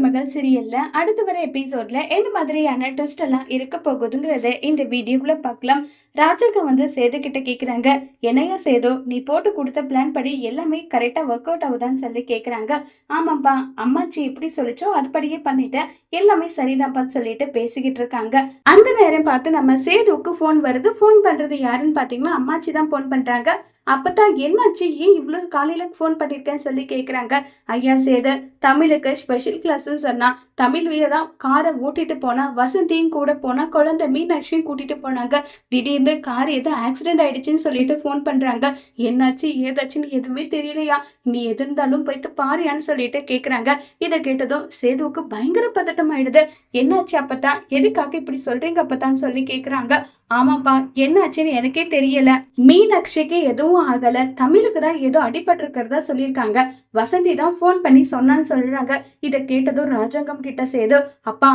மருமகள் சீரியல்ல அடுத்து வர எபிசோட்ல என்ன மாதிரியான ட்விஸ்ட் எல்லாம் இருக்க போகுதுங்கிறத இந்த வீடியோக்குள்ள பார்க்கலாம். ராஜாங்க வந்து சேது கிட்ட கேக்குறாங்க, என்னையா சேது, நீ போட்டு கொடுத்த பிளான் படி எல்லாமே கரெக்டா ஒர்க் அவுட் ஆகுதான்னு சொல்லி கேக்குறாங்க. ஆமாப்பா, அம்மாச்சி எப்படி சொல்லிச்சோ அதுபடியே பண்ணிட்டேன், எல்லாமே சரிதான்ப்பான்னு சொல்லிட்டு பேசிக்கிட்டு இருக்காங்க. அந்த நேரம் பார்த்து நம்ம சேதுவுக்கு போன் வருது. போன் பண்றது யாருன்னு பாத்தீங்கன்னா அம்மாச்சி தான் போன் பண்றாங்க. அப்பதான் என்னாச்சு, ஏன் இவ்வளவு காலையில போன் பண்ணிருக்கேன்னு சொல்லி கேக்குறாங்க. ஐயா சேது, தமிழுக்கு ஸ்பெஷல் கிளாஸ் சொன்னா தமிழ்விய தான் காரை ஓட்டிட்டு போனா, வசந்தியும் கூட போனா, குழந்தை மீனாட்சியும் கூட்டிட்டு போனாங்க. திடீர்னு கார் ஏதோ ஆக்சிடென்ட் ஆயிடுச்சுன்னு சொல்லிட்டு போன் பண்றாங்க. என்னாச்சு ஏதாச்சுன்னு எதுவுமே தெரியலையா, நீ எது இருந்தாலும் போயிட்டு பாரியான்னு சொல்லிட்டு கேக்குறாங்க. இதை கேட்டதும் சேதுவுக்கு பயங்கர பதட்டம் ஆயிடுது. என்னாச்சு அப்பதான், எதுக்காக இப்படி சொல்றீங்க அப்பதான் சொல்லி கேக்குறாங்க. ஆமாப்பா, என்னாச்சுன்னு எனக்கே தெரியல, மீனாட்சிக்கு எதுவும் ஆகல, தமிழுக்கு தான் ஏதோ அடிபட்டு இருக்கிறதா சொல்லியிருக்காங்க, வசந்தி தான் போன் பண்ணி சொன்னான்னு சொல்றாங்க. இதை கேட்டதும் ராஜாங்கம் கிட்ட சேது, அப்பா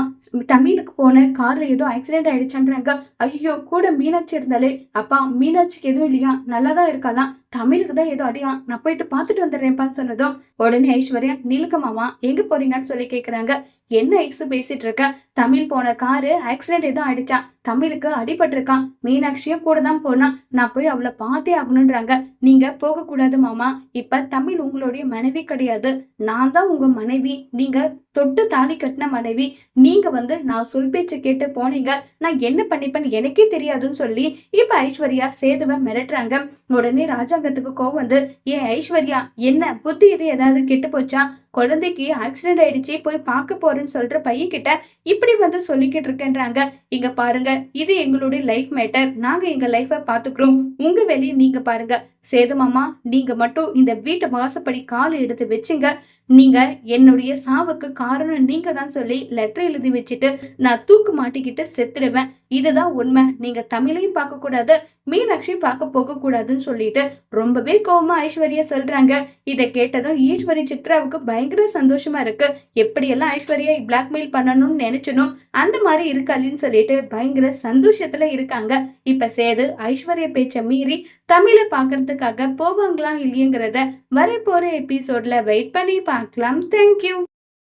தமிழுக்கு போன கார்ல ஏதோ ஆக்சிடென்ட் ஆயிடுச்சுன்றாங்க. ஐயோ, கூட மீனாட்சி இருந்தாலே. அப்பா, மீனாட்சிக்கு எதுவும் இல்லையா, நல்லாதான் இருக்கலாம், தமிழுக்கு தான் ஏதோ அடியா, நான் போயிட்டு பாத்துட்டு வந்துடுறேன்ப்பான்னு சொன்னதும் உடனே ஐஸ்வர்யா, நீலுக்க மாமா எங்க போறீங்கன்னு சொல்லி கேக்குறாங்க. என்ன ஐசு பேசிட்டு இருக்க, தமிழ் போன காரு ஆக்சிடென்ட் ஏதோ ஆயிடுச்சான், தமிழுக்கு அடிபட்டிருக்கான், மீனாட்சியும் கூட தான் போனா, நான் போய் அவளை பார்த்தே ஆகணும்ன்றாங்க. நீங்க போக கூடாது மாமா, இப்ப தமிழ் உங்களுடைய மனைவி கிடையாது, நான் தான் உங்க மனைவி, நீங்க தொட்டு தாலி கட்டின மனைவி, நீங்க வந்து நான் சொல் பேச்சு கேட்டு போனீங்க, நான் என்ன பண்ணிப்பேன்னு எனக்கே தெரியாதுன்னு சொல்லி இப்ப ஐஸ்வர்யா சேதுவை மிரட்டுறாங்க. உடனே ராஜாங்கத்துக்கு கோவம் வந்து, ஏன் ஐஸ்வர்யா, என்ன புத்தி இது ஏதாவது கெட்டு போச்சா, குழந்தைக்கு ஆக்சிடென்ட் ஆயிடுச்சு, போய் பார்க்க போறேன்னு சொல்ற பையன் கிட்ட இப்படி வந்து சொல்லிக்கிட்டு இருக்கேன்றாங்க. இங்க பாருங்க, இது எங்களுடைய லைஃப் மேட்டர், நாங்க எங்க லைஃபை பாத்துக்கிறோம், உங்க வேலையை நீங்க பாருங்க. சேது மாமா, நீங்க மட்டும் இந்த வீட்டை வாசப்படி காலை எடுத்து வச்சுங்க, நீங்க என்னுடைய சாவுக்கு காரணம் நீங்க தான் சொல்லி லெட்டர் எழுதி வச்சுட்டு நான் தூக்கு மாட்டிக்கிட்டு செத்துடுவேன், இதுதான் உண்மை, நீங்க தமிழையும் பார்க்க கூடாது, மீனாட்சியும் பார்க்க போக கூடாதுன்னு சொல்லிட்டு ரொம்பவே கோவமா ஐஸ்வர்யா சொல்றாங்க. இதை கேட்டதும் ஈஸ்வரி சித்ராவுக்கு பயங்கர சந்தோஷமா இருக்கு. எப்படியெல்லாம் ஐஸ்வர்யா பிளாக்மெயில் பண்ணணும்னு நினைச்சனும் அந்த மாதிரி இருக்காளின்னு சொல்லிட்டு பயங்கர சந்தோஷத்துல இருக்காங்க. இப்ப சேது ஐஸ்வர்யா பேச்ச மீறி தமிழை பாக்குறதுக்காக போவாங்களா இல்லையங்கிறத வரப்போற எபிசோட்ல வெயிட் பண்ணி பார்க்கலாம். தேங்க்யூ.